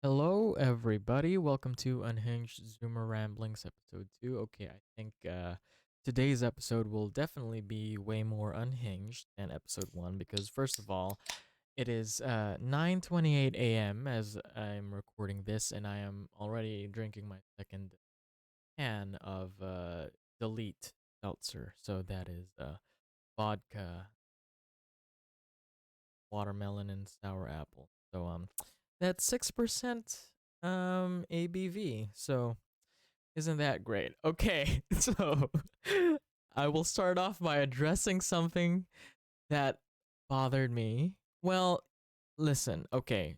Hello, everybody. Welcome to Unhinged Zoomer Ramblings Episode 2. Okay, I think today's episode will definitely be way more unhinged than Episode 1 because, first of all, it is 9:28 a.m. as I'm recording this, and I am already drinking my second can of Delete Seltzer. So that is vodka, watermelon, and sour apple. So that's 6% ABV. So isn't that great? Okay, so I will start off by addressing something that bothered me. Well, listen, okay,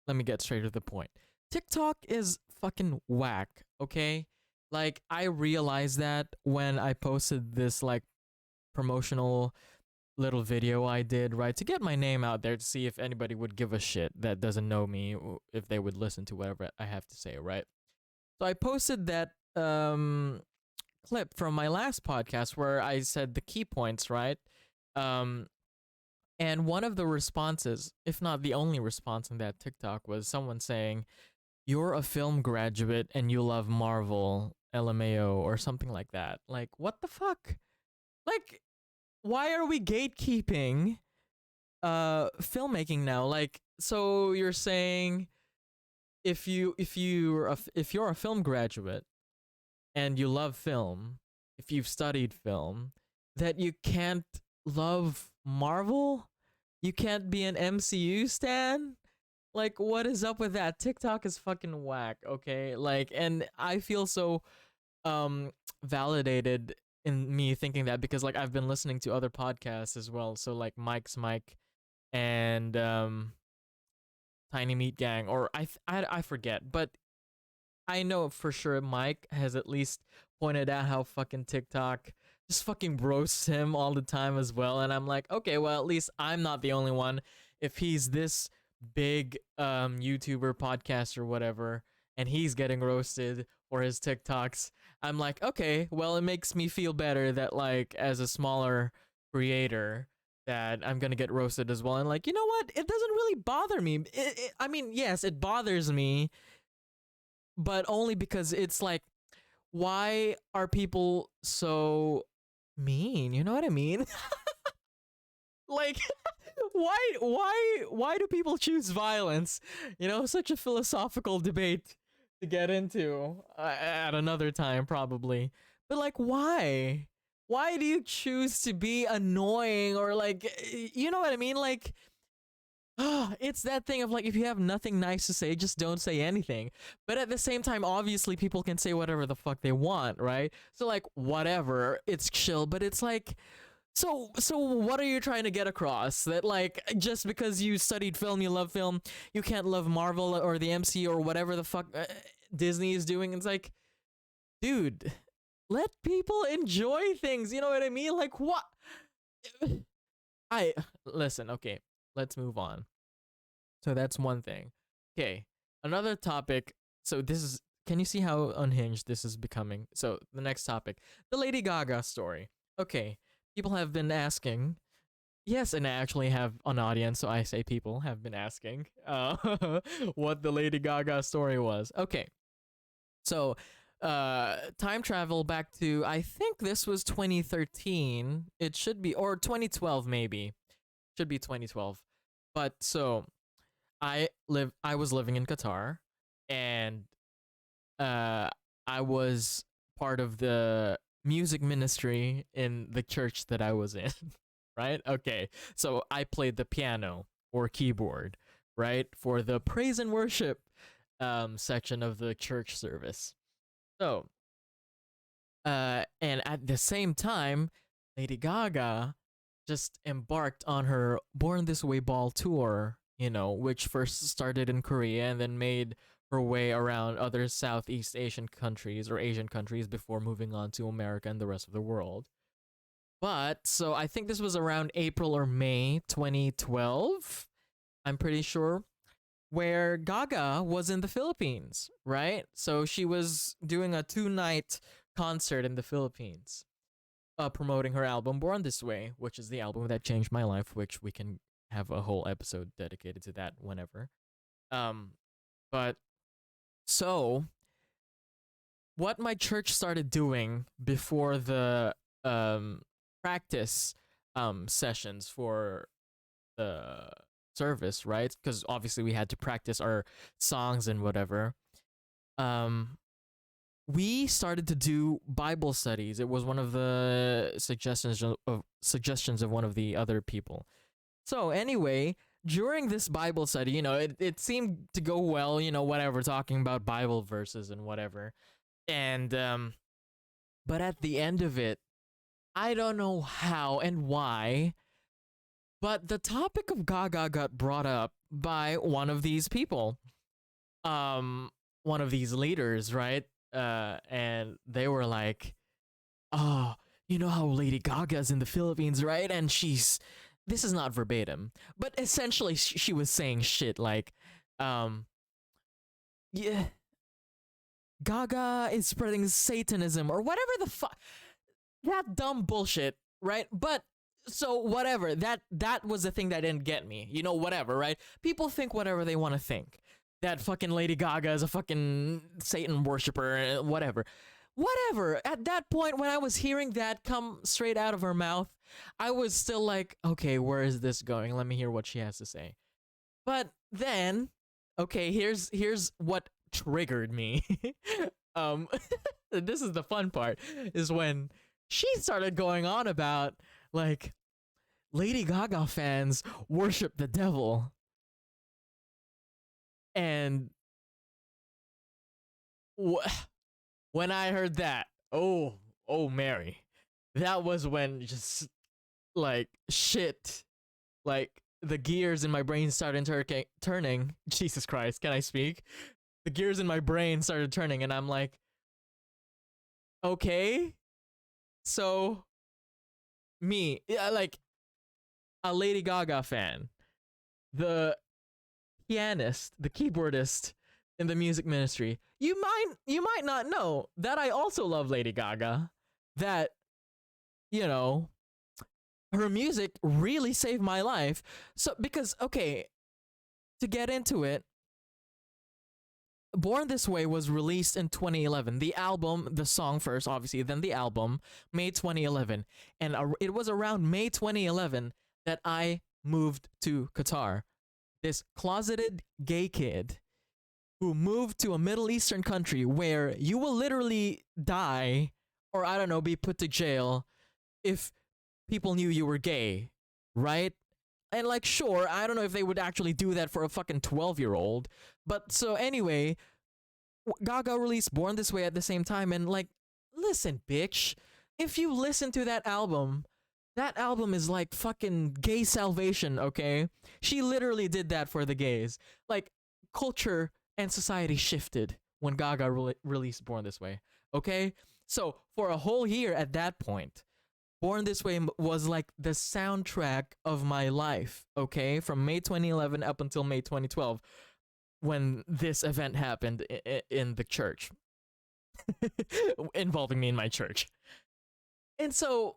let me get straight to the point. TikTok is fucking whack, okay? Like, I realized that when I posted this, like, promotional little video I did, right, to get my name out there to see if anybody would give a shit that doesn't know me, if they would listen to whatever I have to say, right? So I posted that clip from my last podcast where I said the key points, right? Um, and one of the responses, if not the only response in that TikTok, was someone saying, "You're a film graduate and you love Marvel, LMAO," or something like that. Like, what the fuck? Like, why are we gatekeeping filmmaking now? Like, so you're saying if you're a film graduate and you love film, if you've studied film, that you can't love Marvel? You can't be an MCU stan? Like, what is up with that? TikTok is fucking whack, okay? Like, and I feel so um validated in me thinking that because like I've been listening to other podcasts as well. So like Mike's Mike and Tiny Meat Gang, or I forget, but I know for sure Mike has at least pointed out how fucking TikTok just fucking roasts him all the time as well. And I'm like, okay, well, at least I'm not the only one. If he's this big YouTuber, podcaster, whatever, and he's getting roasted for his TikToks, I'm like, okay, well, it makes me feel better that, like, as a smaller creator, that I'm gonna get roasted as well. And, like, you know what? It doesn't really bother me. I mean, yes, it bothers me, but only because it's like, why are people so mean? You know what I mean? Like, why do people choose violence? You know, such a philosophical debate to get into at another time probably. But like, why? Why do you choose to be annoying or like, you know what I mean? Like, it's that thing of like, if you have nothing nice to say, just don't say anything. But at the same time, obviously, people can say whatever the fuck they want, right? So like, whatever, it's chill. But it's like, so what are you trying to get across? That like, just because you studied film, you love film, you can't love Marvel or the MC or whatever the fuck Disney is doing? It's like, dude, let people enjoy things. You know what I mean? Like, what? I listen. Okay, let's move on. So that's one thing. Okay, another topic. So this is. Can you see how unhinged this is becoming? So the next topic, the Lady Gaga story. Okay, people have been asking. Yes, and I actually have an audience, so I say people have been asking what the Lady Gaga story was. Okay, so time travel back to, I think this was 2013. It should be, or 2012 maybe. Should be 2012. But so I was living in Qatar, and uh I was part of the music ministry in the church that I was in. Right? Okay. So I played the piano or keyboard, right? For the praise and worship section of the church service. So, and at the same time, Lady Gaga just embarked on her Born This Way ball tour, you know, which first started in Korea and then made her way around other Southeast Asian countries or Asian countries before moving on to America and the rest of the world. But so I think this was around April or May 2012, I'm pretty sure, where Gaga was in the Philippines, right? So she was doing a 2 night concert in the Philippines, promoting her album Born This Way, which is the album that changed my life, which we can have a whole episode dedicated to that whenever. Um, But so what my church started doing before the um practice sessions for the service, right? Because obviously we had to practice our songs and whatever. Um, we started to do Bible studies. It was one of the suggestions of one of the other people. So anyway, during this Bible study, it seemed to go well. Whatever, talking about Bible verses and whatever. And but at the end of it, I don't know how and why, but the topic of Gaga got brought up by one of these people, um, one of these leaders, right? And they were like, "Oh, you know how Lady Gaga's in the Philippines, right? And this is not verbatim, but essentially she was saying shit like, um, yeah, Gaga is spreading Satanism or whatever the fuck, that dumb bullshit, right? But so whatever, that was the thing that didn't get me. Whatever, right? People think whatever they want to think. That fucking Lady Gaga is a fucking Satan worshiper, whatever. Whatever. At that point, when I was hearing that come straight out of her mouth, I was still like, okay, where is this going? Let me hear what she has to say. But then, okay, here's what triggered me. um, this is the fun part, is when she started going on about like Lady Gaga fans worship the devil. And when I heard that, oh Mary, that was when just like shit, like the gears in my brain started turning. Jesus Christ, can I speak? The gears in my brain started turning, and I'm like, okay, so me, yeah, like a Lady Gaga fan, the pianist, the keyboardist in the music ministry. You might not know that I also love Lady Gaga. That you know her music really saved my life. So because okay, to get into it, Born This Way was released in 2011. The album, the song first, obviously, then the album, May 2011. And it was around May 2011 that I moved to Qatar. This closeted gay kid who moved to a Middle Eastern country where you will literally die or, I don't know, be put to jail if people knew you were gay, right? And like, sure, I don't know if they would actually do that for a fucking 12-year-old. But so anyway, Gaga released Born This Way at the same time, and like, listen, bitch, if you listen to that album is like fucking gay salvation, okay? She literally did that for the gays. Like, culture and society shifted when Gaga released Born This Way, okay? So, for a whole year at that point, Born This Way was like the soundtrack of my life, okay? From May 2011 up until May 2012 when this event happened in the church involving me in my church. And so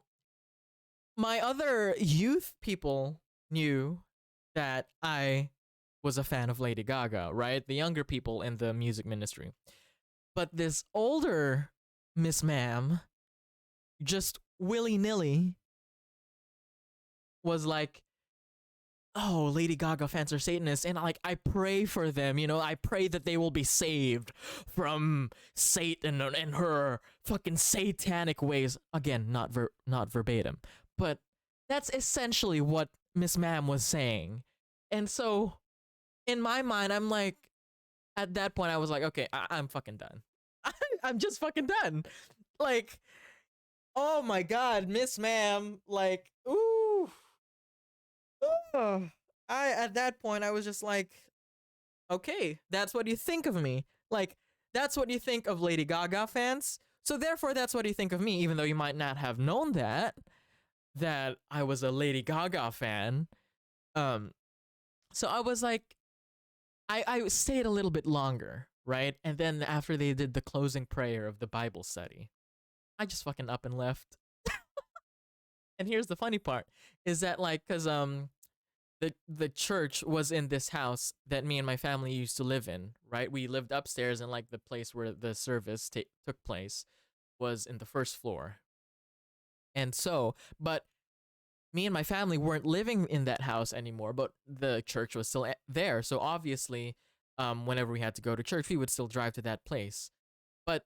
my other youth people knew that I was a fan of Lady Gaga, right? The younger people in the music ministry. But this older Miss Ma'am just willy-nilly was like, oh, Lady Gaga fans are Satanists, and like I pray for them, I pray that they will be saved from Satan and her fucking satanic ways. Again, not verbatim, but that's essentially what Miss Ma'am was saying. And so, in my mind, I'm like, at that point, I was like, okay, I'm fucking done. I'm just fucking done. Like, oh my god, Miss Ma'am, like, ooh. Ugh. I at that point I was just like, okay, that's what you think of me. Like, that's what you think of Lady Gaga fans. So therefore that's what you think of me, even though you might not have known that I was a Lady Gaga fan. Um so I was like, I stayed a little bit longer, right? And then after they did the closing prayer of the Bible study, I just fucking up and left. And here's the funny part is that like cuz the church was in this house that me and my family used to live in, right? We lived upstairs, and like the place where the service took place was in the first floor. And so, but me and my family weren't living in that house anymore, but the church was still there. So obviously, whenever we had to go to church, we would still drive to that place. But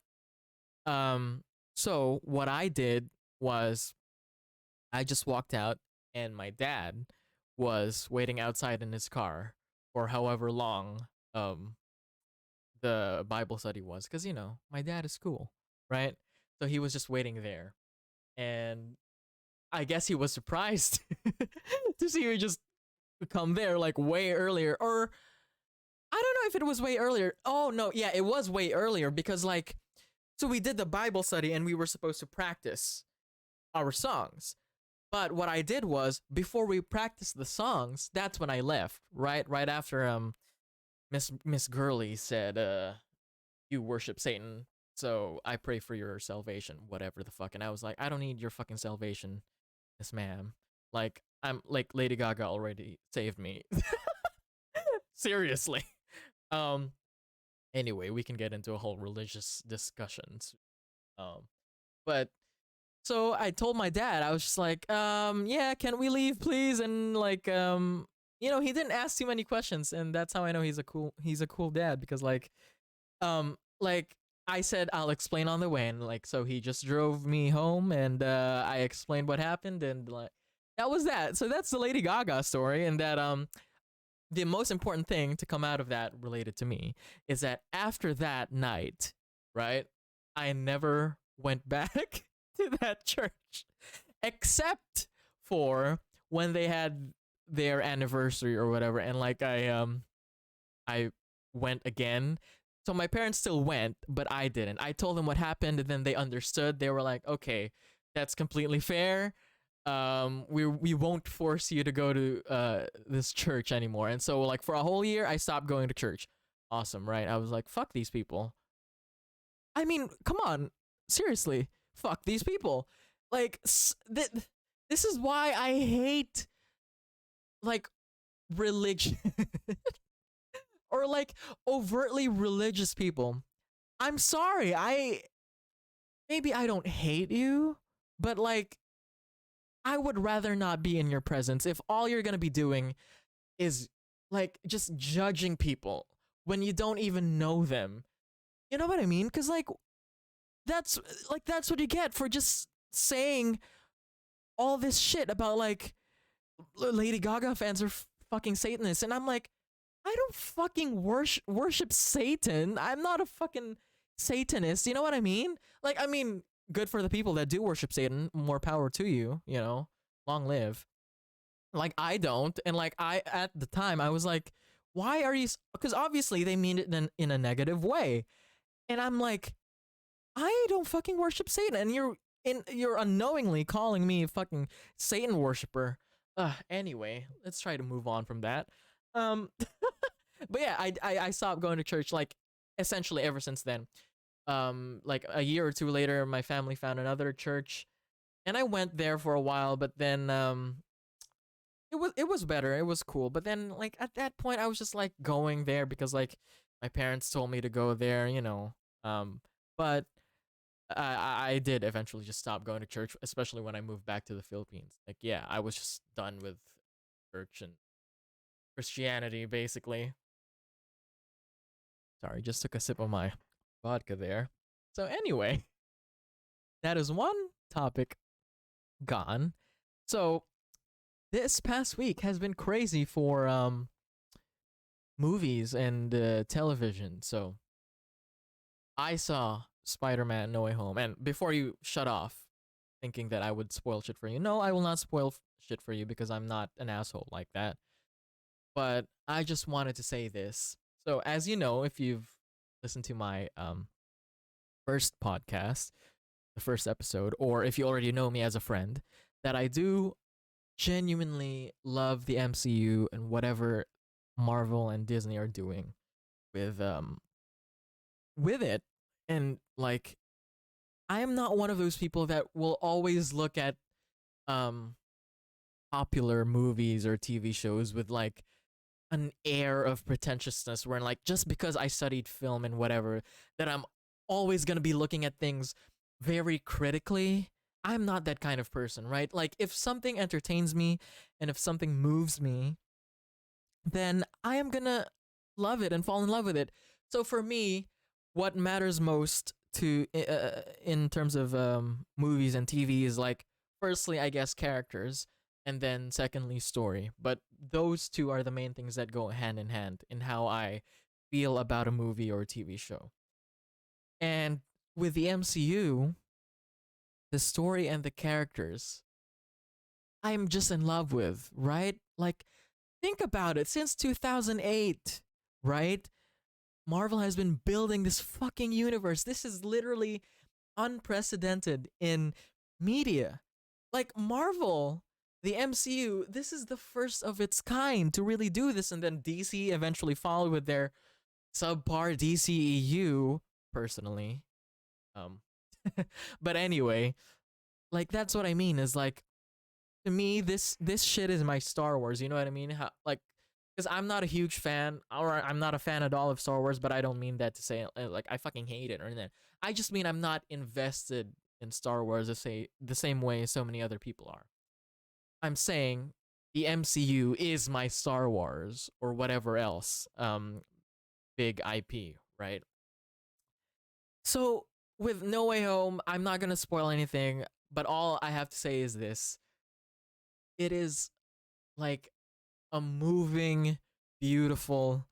um, so what I did was I just walked out, and my dad was waiting outside in his car for however long the Bible study was, because my dad is cool, right? So he was just waiting there, and I guess he was surprised to see me just come there like way earlier, or I don't know if it was way earlier. Oh no, yeah, it was way earlier because like, so we did the Bible study and we were supposed to practice our songs. But what I did was before we practiced the songs, that's when I left. Right after Miss Gurley said, "You worship Satan, so I pray for your salvation, whatever the fuck." And I was like, "I don't need your fucking salvation, Miss Ma'am. Like I'm like Lady Gaga already saved me." Seriously. Um. Anyway, we can get into a whole religious discussions. Um. But so I told my dad, I was just like, yeah, can we leave, please? And like, he didn't ask too many questions, and that's how I know he's a cool dad because like I said, I'll explain on the way, and like, so he just drove me home, and I explained what happened, and like, that was that. So that's the Lady Gaga story, and that the most important thing to come out of that related to me is that after that night, right, I never went back to that church except for when they had their anniversary or whatever, and like I went again. So my parents still went, but I didn't. I told them what happened, and then they understood. They were like, "Okay, that's completely fair. We won't force you to go to this church anymore." And so like for a whole year, I stopped going to church. Awesome, right? I was like, "Fuck these people." I mean, come on, seriously, fuck these people. Like, this is why I hate like religion or like overtly religious people. I'm sorry. Maybe I don't hate you, but like I would rather not be in your presence if all you're going to be doing is like just judging people when you don't even know them. You know what I mean? Cuz that's that's what you get for just saying all this shit about like Lady Gaga fans are fucking Satanists, and I'm like, I don't fucking worship Satan. I'm not a fucking Satanist. You know what I mean? Like, I mean, good for the people that do worship Satan. More power to you. Long live. Like, I don't, and like I at the time I was like, why are you? Because obviously they mean it in a negative way, and I'm like, I don't fucking worship Satan, and you're unknowingly calling me a fucking Satan worshiper. Anyway, let's try to move on from that. Um, but yeah, I stopped going to church like essentially ever since then. Like a year or two later, my family found another church, and I went there for a while. But then it was better. It was cool. But then like at that point, I was just like going there because like my parents told me to go there. But I did eventually just stop going to church, especially when I moved back to the Philippines. Like, yeah, I was just done with church and Christianity, basically. Sorry, just took a sip of my vodka there. So, anyway, that is one topic gone. So, this past week has been crazy for movies and television. So, I saw Spider-Man No Way Home. And before you shut off thinking that I would spoil shit for you, no, I will not spoil shit for you because I'm not an asshole like that. But I just wanted to say this. So, as you know, if you've listened to my first podcast, the first episode, or if you already know me as a friend, that I do genuinely love the MCU and whatever Marvel and Disney are doing with it. And like, I am not one of those people that will always look at um popular movies or TV shows with like an air of pretentiousness where like just because I studied film and whatever that I'm always going to be looking at things very critically. I'm not that kind of person, right? Like if something entertains me and if something moves me, then I am going to love it and fall in love with it. So for me, what matters most to in terms of movies and TV is like firstly I guess characters and then secondly story. But those two are the main things that go hand in hand in how I feel about a movie or a TV show. And with the MCU, the story and the characters I'm just in love with, right? Like think about it, since 2008, right? Marvel has been building this fucking universe. This is literally unprecedented in media. Like Marvel, the MCU, this is the first of its kind to really do this. And then DC eventually followed with their subpar DCEU, personally. Um, but anyway, like that's what I mean is like to me this shit is my Star Wars. You know what I mean? How, like because I'm not a huge fan, or I'm not a fan at all of Star Wars, but I don't mean that to say like I fucking hate it or anything. I just mean I'm not invested in Star Wars the same way so many other people are. I'm saying the MCU is my Star Wars or whatever else big IP, right? So with No Way Home, I'm not gonna spoil anything, but all I have to say is this: it is like a moving, beautiful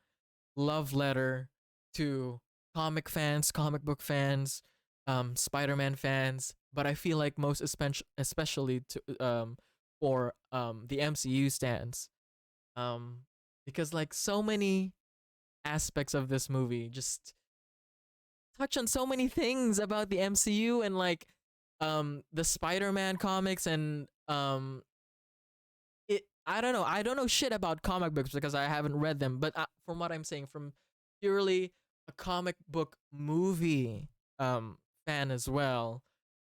love letter to comic book fans, Spider-Man fans, but I feel like most especially to for the MCU stands. Um because like so many aspects of this movie just touch on so many things about the MCU and like the Spider-Man comics and it I don't know shit about comic books because I haven't read them, but from what I'm saying, from purely a comic book movie fan as well,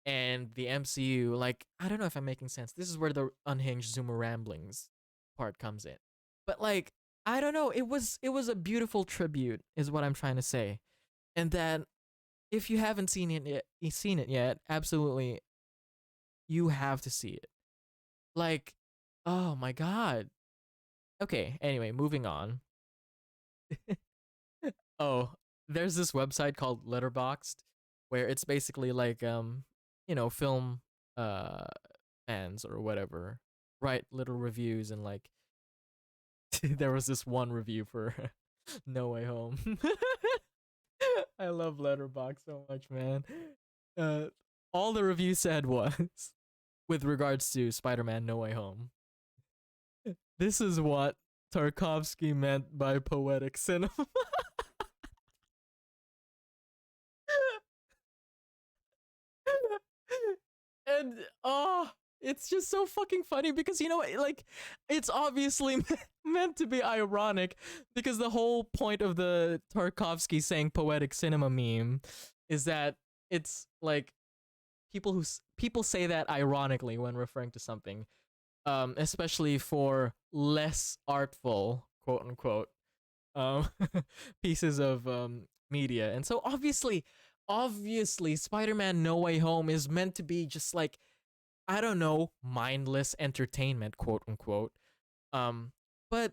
and the MCU, like I don't know if I'm making sense. This is where the unhinged Zoomer ramblings part comes in, but like I don't know, it was a beautiful tribute, is what I'm trying to say, and that if you haven't seen it yet, absolutely you have to see it. Like, oh my god. Okay, anyway, moving on. Oh, there's this website called Letterboxd where it's basically like film uh fans or whatever write little reviews and like there was this one review for No Way Home. I love Letterboxd so much, man. Uh all the review said was with regards to Spider-Man No Way Home. This is what Tarkovsky meant by poetic cinema. And it's just so fucking funny because like it's obviously meant to be ironic because the whole point of the Tarkovsky saying poetic cinema meme is that it's like people say that ironically when referring to something, especially for less artful, quote unquote, um pieces of media. And so obviously Spider-Man No Way Home is meant to be just like, I don't know, mindless entertainment, quote unquote. Um but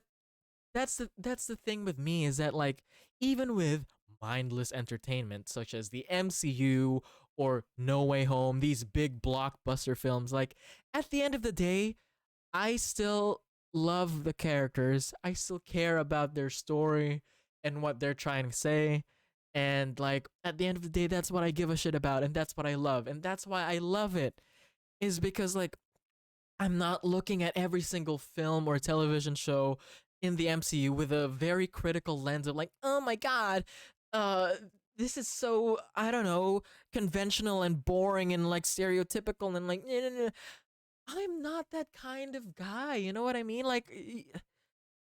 that's the thing with me is that like even with mindless entertainment such as the MCU or No Way Home, these big blockbuster films, like at the end of the day, I still love the characters. I still care about their story and what they're trying to say. And like at the end of the day, that's what I give a shit about and that's what I love. And that's why I love it. Is because like I'm not looking at every single film or television show in the MCU with a very critical lens of like, oh my god, uh this is so, I don't know, conventional and boring and like stereotypical and like I'm not that kind of guy. You know what I mean? Like,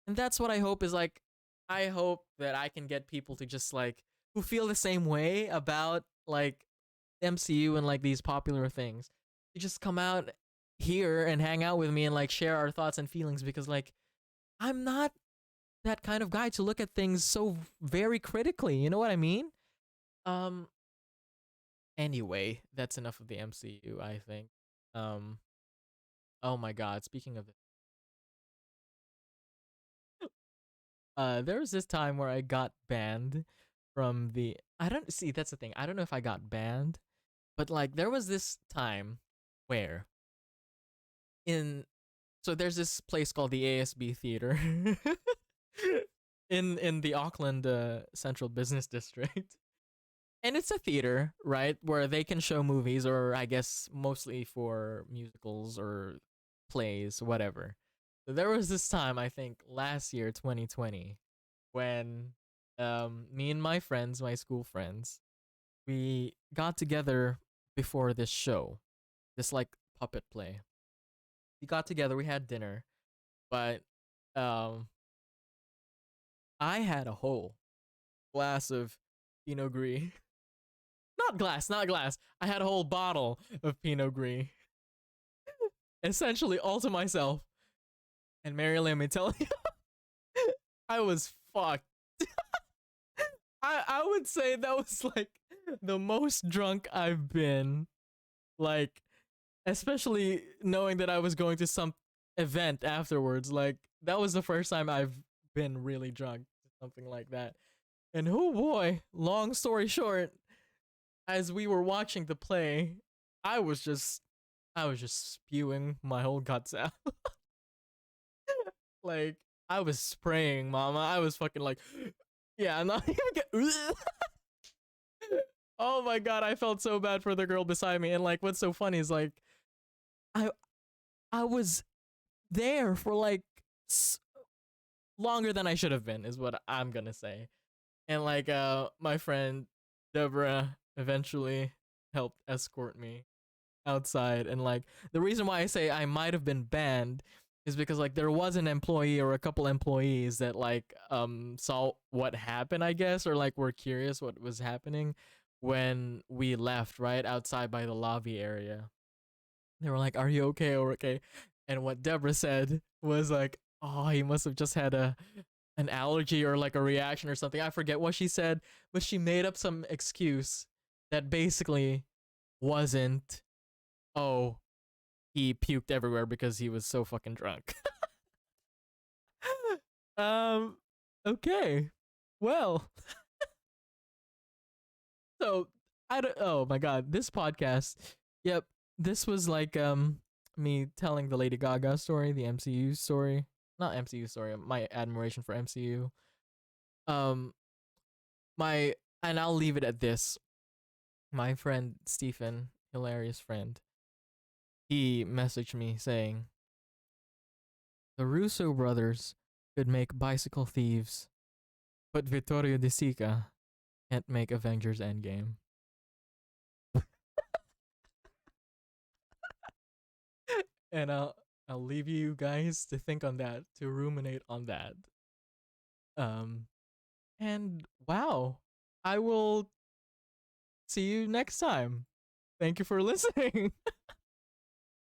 and that's what I hope is like, I hope that I can get people to just like, who feel the same way about like MCU and like these popular things, to just come out here and hang out with me and like share our thoughts and feelings because like I'm not that kind of guy to look at things so very critically. You know what I mean? Um. Anyway, that's enough of the MCU. I think. Um. Oh my God. Speaking of there was this time where I got banned from the. I don't see. That's the thing. I don't know if I got banned, but like there was this time where in so there's this place called the ASB Theater in the Auckland Central Business District. And it's a theater, right, where they can show movies or I guess mostly for musicals or plays, whatever. So there was this time I think last year 2020 when me and my friends, my school friends, we got together before this show, this like puppet play. We got together, we had dinner, but um I had a whole glass of Pinot Gris. Not glass. I had a whole bottle of Pinot Gris. Essentially all to myself. And Mary, let me tell you, I was fucked. I would say that was like the most drunk I've been. Like, especially knowing that I was going to some event afterwards. Like, that was the first time I've been really drunk. Something like that. And oh boy, long story short, as we were watching the play, I was just I was just spewing my whole guts out. Like I was spraying, mama. I was fucking like, yeah, I'm not even get. Oh my God, I felt so bad for the girl beside me. And like, what's so funny is like, I I was there for like longer than I should have been, is what I'm gonna say. And like, my friend Deborah eventually helped escort me outside. And like the reason why I say I might have been banned is because like there was an employee or a couple employees that like saw what happened, I guess, or like were curious what was happening when we left right outside by the lobby area. They were like, "Are you okay or okay?" And what Deborah said was like, "Oh, he must have just had a an allergy or like a reaction or something." I forget what she said, but she made up some excuse that basically wasn't, oh, he puked everywhere because he was so fucking drunk. um, okay. Well, so I don't. Oh my God, this podcast. Yep, this was like me telling the Lady Gaga story, the MCU story, not MCU story. My admiration for MCU. Um, my and I'll leave it at this. My friend Stephen, hilarious friend, he messaged me saying the Russo brothers could make Bicycle Thieves, but Vittorio De Sica can't make Avengers Endgame. And I'll leave you guys to think on that, to ruminate on that. Um and wow, I will see you next time. Thank you for listening.